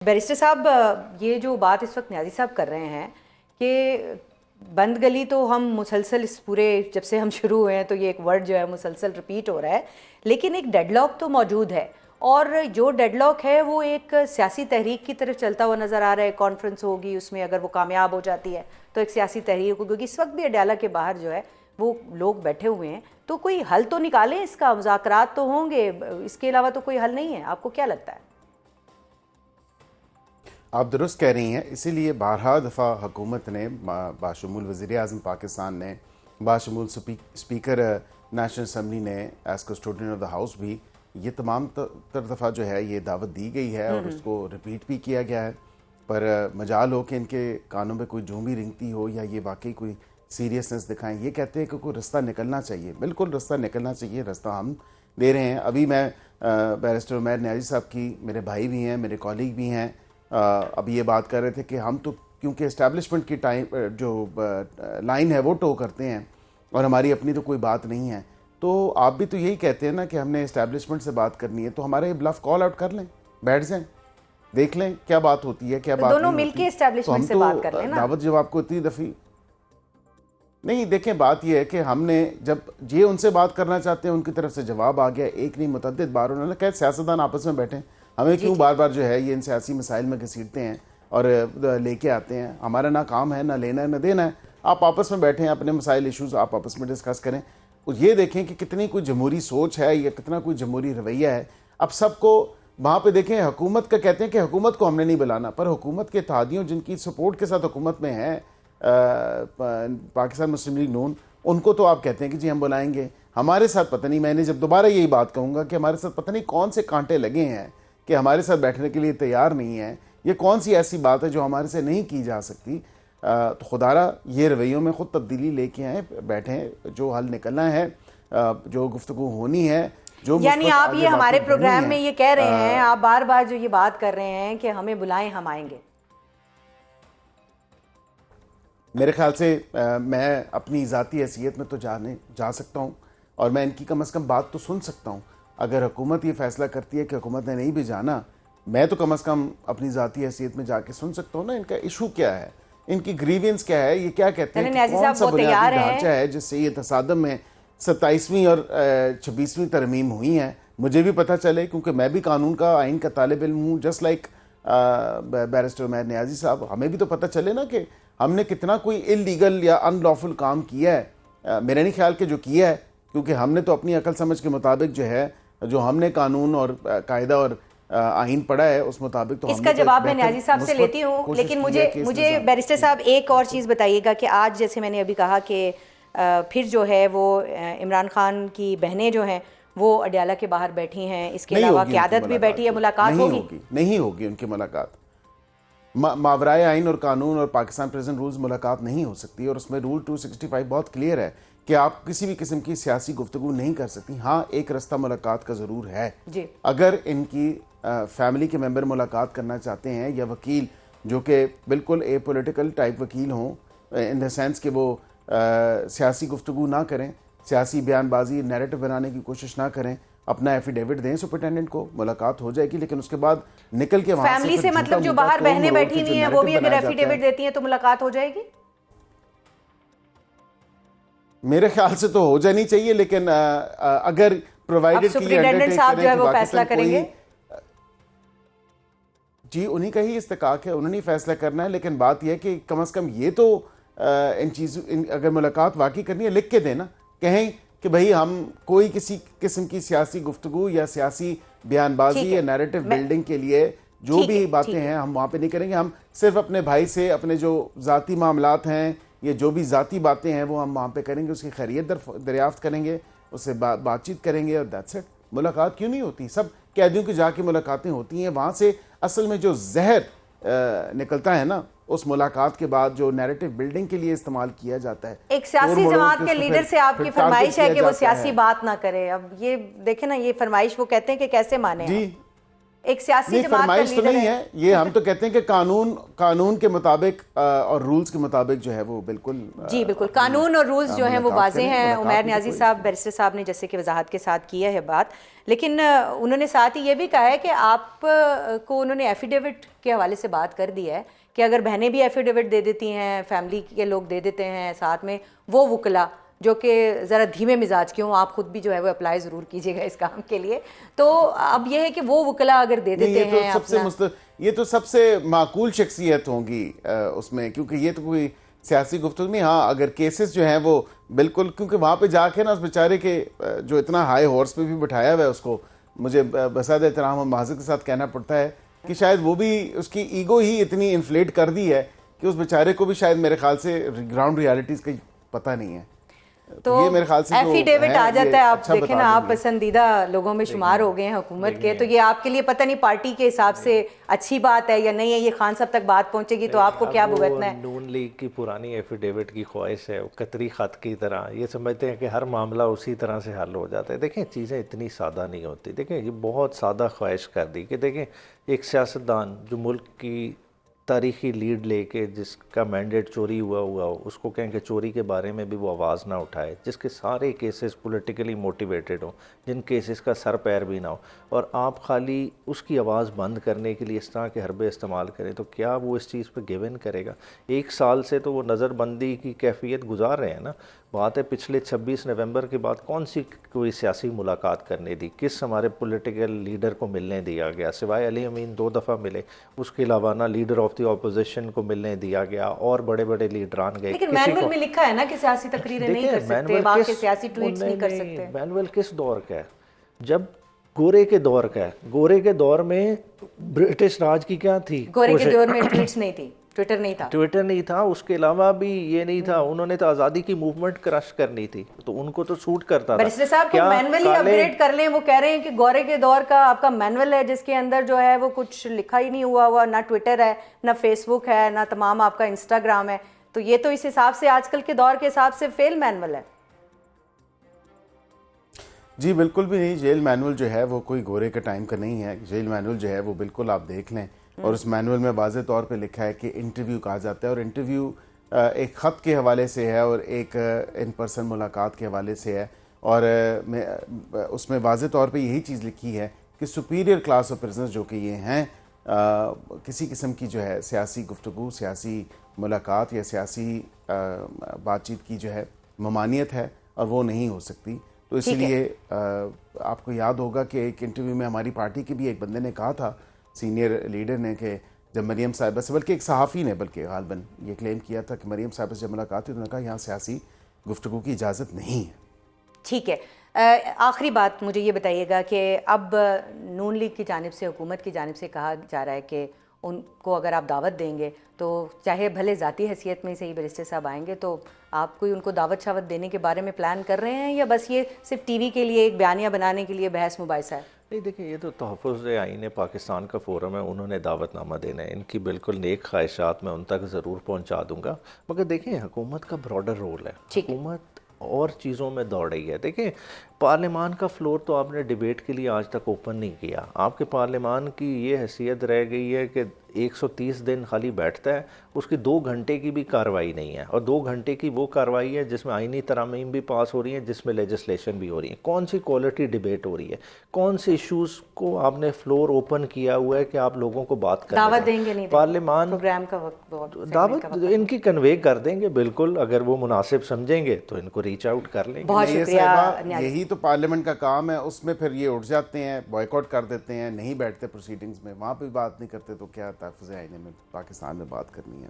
Barrister صاحب، یہ جو بات اس وقت نیازی صاحب کر رہے ہیں کہ بند گلی تو ہم مسلسل اس پورے جب سے ہم شروع ہوئے ہیں تو یہ ایک ورڈ جو ہے مسلسل ریپیٹ ہو رہا ہے، لیکن ایک ڈیڈ لاک تو موجود ہے، اور جو ڈیڈ لاک ہے وہ ایک سیاسی تحریک کی طرف چلتا ہوا نظر آ رہا ہے۔ کانفرنس ہوگی، اس میں اگر وہ کامیاب ہو جاتی ہے تو ایک سیاسی تحریک ہوگی، کیونکہ اس وقت بھی اڈیالہ کے باہر جو ہے وہ لوگ بیٹھے ہوئے ہیں، تو کوئی حل تو نکالیں اس کا، مذاکرات تو ہوں گے، اس کے علاوہ تو کوئی حل نہیں ہے۔ آپ کو کیا لگتا ہے؟ آپ درست کہہ رہی ہیں، اسی لیے بارہا دفعہ حکومت نے باشمول وزیر اعظم پاکستان نے، باشمول اسپیکر نیشنل اسمبلی نے، as custodian of the house بھی یہ تمام تر دفعہ جو ہے یہ دعوت دی گئی ہے اور اس کو ریپیٹ بھی کیا گیا ہے، پر مجال ہو کہ ان کے کانوں میں کوئی جوں بھی رنگتی ہو یا یہ واقعی کوئی سیریسنس دکھائیں۔ یہ کہتے ہیں کہ کوئی رستہ نکلنا چاہیے، بالکل رستہ نکلنا چاہیے، رستہ ہم دے رہے ہیں۔ ابھی میں بیرسٹر عمیر نیازی صاحب کی، میرے بھائی بھی ہیں، میرے کالیگ بھی ہیں، ابھی یہ بات کر رہے تھے کہ ہم تو کیونکہ اسٹیبلشمنٹ کی جو لائن ہے وہ ٹو کرتے ہیں اور ہماری اپنی تو کوئی بات نہیں ہے، تو آپ بھی تو یہی کہتے ہیں نا کہ ہم نے اسٹیبلشمنٹ سے بات کرنی ہے، تو ہمارے بلف کال آؤٹ کر لیں، بیٹھ جائیں، دیکھ لیں کیا بات ہوتی ہے، کیا بات نہیں ہوتی۔ دونوں مل کے اسٹیبلشمنٹ سے بات کر لیں نا۔ دعوت جب آپ کو اتنی دفعی نہیں، دیکھیں بات یہ ہے کہ ہم نے جب یہ ان سے بات کرنا چاہتے ہیں، ان کی طرف سے جواب آ گیا، ایک نہیں متعدد بار انہوں نے کہا سیاستدان آپس میں بیٹھیں، ہمیں کیوں بار بار جو ہے یہ ان سیاسی مسائل میں گھسیٹتے ہیں اور لے کے آتے ہیں، ہمارا نہ کام ہے، نہ لینا ہے، نہ دینا ہے، آپ آپس میں بیٹھیں، اپنے مسائل ایشوز آپ آپس میں ڈسکس کریں، اور یہ دیکھیں کہ کتنی کوئی جمہوری سوچ ہے یا کتنا کوئی جمہوری رویہ ہے۔ اب سب کو وہاں پہ دیکھیں، حکومت کا کہتے ہیں کہ حکومت کو ہم نے نہیں بلانا، پر حکومت کے اتحادیوں جن کی سپورٹ کے ساتھ حکومت میں ہیں، پاکستان مسلم لیگ نون، ان کو تو آپ کہتے ہیں کہ جی ہم بلائیں گے، ہمارے ساتھ پتہ نہیں، میں نے جب دوبارہ یہی بات کہوں گا کہ ہمارے ساتھ پتہ نہیں کون سے کانٹے لگے ہیں کہ ہمارے ساتھ بیٹھنے کے لیے تیار نہیں ہے، یہ کون سی ایسی بات ہے جو ہمارے سے نہیں کی جا سکتی۔ تو خدارہ یہ رویوں میں خود تبدیلی لے کے آئیں، بیٹھیں، جو حل نکلنا ہے، جو گفتگو ہونی ہے، جو یعنی آپ یہ ہمارے پروگرام میں یہ کہہ رہے ہیں، آپ بار بار جو یہ بات کر رہے ہیں کہ ہمیں بلائیں، ہم آئیں گے۔ میرے خیال سے میں اپنی ذاتی حیثیت میں تو جا سکتا ہوں، اور میں ان کی کم از کم بات تو سن سکتا ہوں۔ اگر حکومت یہ فیصلہ کرتی ہے کہ حکومت نے نہیں بھی جانا، میں تو کم از کم اپنی ذاتی حیثیت میں جا کے سن سکتا ہوں نا ان کا ایشو کیا ہے، ان کی گریوینس کیا ہے، یہ کیا کہتے ہیں کہ کون سا بنیادی ڈھانچہ ہے جس سے یہ تصادم میں 27ویں اور 26ویں ترمیم ہوئی ہیں، مجھے بھی پتہ چلے، کیونکہ میں بھی قانون کا، آئین کا طالب علم ہوں، جسٹ لائک بیرسٹر عمیر نیازی صاحب، ہمیں بھی تو پتہ چلے نا کہ ہم نے کتنا کوئی انلیگل یا ان لافل کام کیا ہے۔ میرا نہیں خیال کہ جو کیا ہے، کیونکہ ہم نے تو اپنی عقل سمجھ کے مطابق جو ہے، جو ہم نے قانون اور قاعدہ اور آئین پڑھا ہے اس مطابق تو اس کا جواب میں نیازی صاحب سے لیتی ہوں، لیکن مجھے بیرسٹر صاحب ایک اور چیز بتائیے گا کہ آج جیسے میں نے ابھی کہا کہ پھر جو ہے وہ عمران خان کی بہنیں جو ہیں وہ اڈیالہ کے باہر بیٹھی ہیں، اس کے علاوہ قیادت بھی بیٹھی ہے، ملاقات ہوگی؟ نہیں ہوگی ان کی ملاقات، ماورائے آئین اور قانون اور پاکستان پریزنٹ رولز ملاقات نہیں ہو سکتی، اور اس میں رول 265 بہت کلیئر ہے کہ آپ کسی بھی قسم کی سیاسی گفتگو نہیں کر سکتی۔ ہاں ایک رستہ ملاقات کا ضرور ہے، اگر ان کی فیملی کے ممبر ملاقات کرنا چاہتے ہیں یا وکیل جو کہ بالکل اے پولیٹیکل ٹائپ وکیل ہوں، ان دا سینس کہ وہ سیاسی گفتگو نہ کریں، سیاسی بیان بازی نیریٹو بنانے کی کوشش نہ کریں، اپنا ایفیڈیوٹ دیں سپرنٹینڈنٹ کو، ملاقات ہو جائے گی، لیکن اس کے بعد نکل کے وہاں فیملی سے مطلب جو باہر بہنیں بیٹھی ہوئی ہیں وہ بھی اگر ایفیڈیوٹ دیتی ہیں تو ملاقات ہو جائے گی؟ میرے خیال سے تو ہو جانی چاہیے، لیکن اگر پرووائڈڈ کی سپرنٹینڈنٹ صاحب جو ہے وہ فیصلہ کریں گے، جی انہی کا ہی استحقاق ہے، انہوں نے فیصلہ کرنا ہے، لیکن بات یہ ہے کہ کم از کم یہ تو ان چیزوں، اگر ملاقات واقعی کرنی ہے لکھ کے دینا، کہیں کہ بھئی ہم کوئی کسی قسم کی سیاسی گفتگو یا سیاسی بیان بازی یا نیریٹو بلڈنگ کے لیے جو بھی باتیں ہیں ہم وہاں پہ نہیں کریں گے، ہم صرف اپنے بھائی سے اپنے جو ذاتی معاملات ہیں یا جو بھی ذاتی باتیں ہیں وہ ہم وہاں پہ کریں گے، اس کی خیریت دریافت کریں گے، اس سے بات چیت کریں گے، اور دیٹس اٹ۔ ملاقات کیوں نہیں ہوتی؟ سب قیدیوں کی جا کے ملاقاتیں ہوتی ہیں، وہاں سے اصل میں جو زہر نکلتا ہے نا اس ملاقات کے بعد، جو نیریٹو بلڈنگ کے لیے استعمال کیا جاتا ہے، ایک سیاسی جماعت کے لیڈر سے آپ کی فرمائش ہے کہ وہ سیاسی بات نہ کرے۔ اب یہ دیکھیں نا، یہ فرمائش وہ کہتے ہیں کہ کیسے مانے؟ جی ایک سیاسی نہیں، جماعت کا فرمائش تو لیڈر نہیں ہے یہ، ہم تو کہتے ہیں کہ قانون کے مطابق اور رولز کے مطابق جو ہے وہ بالکل جی بالکل قانون اور رولز جو ہیں وہ واضح ہیں. عمیر نیازی صاحب، بیرسٹر صاحب نے جیسے کہ وضاحت کے ساتھ کیا ہے بات، لیکن انہوں نے ساتھ ہی یہ بھی کہا ہے کہ آپ کو انہوں نے ایفیڈیوٹ کے حوالے سے بات کر دی ہے کہ اگر بہنیں بھی ایفیڈیوٹ دے دیتی ہیں، فیملی کے لوگ دے دیتے ہیں ساتھ میں، وہ وکلا جو کہ ذرا دھیمے مزاج کے ہوں، آپ خود بھی جو ہے وہ اپلائی ضرور کیجیے گا اس کام کے لیے. تو اب یہ ہے کہ وہ وکلا اگر دے دیتے ہیں یہ تو سب سے معقول شخصیت ہوں گی اس میں، کیونکہ یہ تو کوئی سیاسی گفتگو نہیں. ہاں اگر کیسز جو ہیں وہ بالکل، کیونکہ وہاں پہ جا کے نا اس بیچارے کے جو اتنا ہائی ہارس پہ بھی بٹھایا ہوا ہے اس کو، مجھے بساد احترام اور معذرت کے ساتھ کہنا پڑتا ہے کہ شاید وہ بھی اس کی ایگو ہی اتنی انفلیٹ کر دی ہے کہ اس بیچارے کو بھی شاید میرے خیال سے گراؤنڈ ریالٹیز کا پتہ نہیں ہے. تو یہ میرے خیال سے ایفیڈیوٹ آ جاتا ہے. آپ دیکھیں نا، آپ پسندیدہ لوگوں میں شمار ہو گئے ہیں حکومت کے، تو یہ آپ کے لیے پتہ نہیں پارٹی کے حساب سے اچھی بات ہے یا نہیں ہے. یہ خان صاحب تک بات پہنچے گی تو آپ کو کیا بھگتنا ہے؟ نون لیگ کی پرانی ایفیڈیوٹ کی خواہش ہے، قطری خط کی طرح یہ سمجھتے ہیں کہ ہر معاملہ اسی طرح سے حل ہو جاتا ہے. دیکھیں چیزیں اتنی سادہ نہیں ہوتی. دیکھیں یہ بہت سادہ خواہش کر دی کہ دیکھیں ایک سیاستدان جو ملک کی تاریخی لیڈ لے کے، جس کا مینڈیٹ چوری ہوا ہو، اس کو کہیں کہ چوری کے بارے میں بھی وہ آواز نہ اٹھائے، جس کے سارے کیسز پولیٹیکلی موٹیویٹڈ ہوں، جن کیسز کا سر پیر بھی نہ ہو، اور آپ خالی اس کی آواز بند کرنے کے لیے اس طرح کے حربے استعمال کریں، تو کیا وہ اس چیز پہ گیو ان کرے گا؟ 1 سال سے تو وہ نظر بندی کی کیفیت گزار رہے ہیں نا. بات ہے پچھلے 26 نومبر کے بعد کون سی کوئی سیاسی ملاقات کرنے دی؟ کس ہمارے پولیٹیکل لیڈر کو ملنے دیا گیا؟ سوائے علی امین 2 دفعہ ملے، اس کے علاوہ نہ لیڈر آف دی اپوزیشن کو ملنے دیا گیا، اور بڑے بڑے لیڈران گئے. لیکن مینول میں لکھا ہے نا کہ سیاسی تقریریں نہیں کر سکتے، وہاں کے سیاسی ٹویٹس نہیں کر سکتے. مینول کس دور کا ہے؟ جب گورے کے دور کا ہے. گورے کے دور میں برٹش راج کی کیا تھی؟ گورے کے دور میں ٹویٹس نہیں تھی، ٹویٹر نہیں تھا. اس کے علاوہ بھی یہ نہیں تھا. انہوں نے تو آزادی کی موومنٹ کرش کرنی تھی، تو ان کو تو سوٹ کرتا تھا. بیرسٹر صاحب کو مینول ہی اپگریڈ کر لیں. وہ کہہ رہے ہیں کہ گورے کے دور کا آپ کا مینول ہے جس کے اندر جو ہے وہ کچھ لکھا ہی نہیں ہوا، نہ ٹویٹر ہے، نہ فیس بک ہے، نہ تمام آپ کا انسٹاگرام ہے. تو یہ تو اس حساب سے آج کل کے دور کے حساب سے فیل مینول ہے. جی بالکل بھی نہیں. جیل مینول جو ہے وہ کوئی گورے کے ٹائم کا نہیں ہے. جیل مینول جو ہے وہ بالکل آپ دیکھ لیں، اور اس مینول میں واضح طور پہ لکھا ہے کہ انٹرویو کہا جاتا ہے، اور انٹرویو ایک خط کے حوالے سے ہے اور ایک ان پرسن ملاقات کے حوالے سے ہے. اور اس میں واضح طور پہ یہی چیز لکھی ہے کہ سپیریئر کلاس آف پرزنرز جو کہ یہ ہیں، کسی قسم کی جو ہے سیاسی گفتگو، سیاسی ملاقات یا سیاسی بات چیت کی جو ہے ممانعت ہے، اور وہ نہیں ہو سکتی. تو اسی لیے آپ کو یاد ہوگا کہ ایک انٹرویو میں ہماری پارٹی کے بھی ایک بندے نے کہا تھا، سینئر لیڈر نے، کہ جب مریم صاحبہ سے، بلکہ ایک صحافی نے بلکہ غالباً یہ کلیم کیا تھا کہ مریم صاحبہ سے جب ملاقات ہوئی تو انہوں نے کہا یہاں سیاسی گفتگو کی اجازت نہیں ہے. ٹھیک ہے. آخری بات مجھے یہ بتائیے گا کہ اب نون لیگ کی جانب سے، حکومت کی جانب سے کہا جا رہا ہے کہ ان کو اگر آپ دعوت دیں گے تو چاہے بھلے ذاتی حیثیت میں سے ہی بیرسٹر صاحب آئیں گے، تو آپ کوئی ان کو دعوت شاوت دینے کے بارے میں پلان کر رہے ہیں، یا بس یہ صرف ٹی وی کے لیے ایک بیانیہ بنانے کے لیے بحث مباحثہ ہے؟ نہیں دیکھیں، یہ تو تحفظ آئین پاکستان کا فورم ہے، انہوں نے دعوت نامہ دینا ہے. ان کی بالکل نیک خواہشات میں ان تک ضرور پہنچا دوں گا، مگر دیکھیں حکومت کا براڈر رول ہے. حکومت اور چیزوں میں دوڑ رہی ہے. دیکھیں پارلیمان کا فلور تو آپ نے ڈیبیٹ کے لیے آج تک اوپن نہیں کیا. آپ کے پارلیمان کی یہ حیثیت رہ گئی ہے کہ 130 دن خالی بیٹھتا ہے، اس کی 2 گھنٹے کی بھی کارروائی نہیں ہے، اور 2 گھنٹے کی وہ کارروائی ہے جس میں آئینی ترامیم بھی پاس ہو رہی ہیں، جس میں لیجسلیشن بھی ہو رہی ہے. کون سی کوالٹی ڈیبیٹ ہو رہی ہے؟ کون سے ایشوز کو آپ نے فلور اوپن کیا ہوا ہے کہ آپ لوگوں کو بات کریں؟ دعوت دیں گے نہیں؟ پارلیمان پروگرام کا وقت دعوت ان کی کنوے کر دیں گے بالکل، اگر وہ مناسب سمجھیں گے تو ان کو ریچ آؤٹ کر لیں گے. بہت شکریہ. یہی تو پارلیمنٹ کا کام ہے. اس میں پھر یہ اٹھ جاتے ہیں، بوائیکاٹ کر دیتے ہیں، نہیں بیٹھتے پروسیڈنگز میں، وہاں پہ بات نہیں کرتے، تو کیا تحفظ آئین میں پاکستان میں بات کرنی ہے؟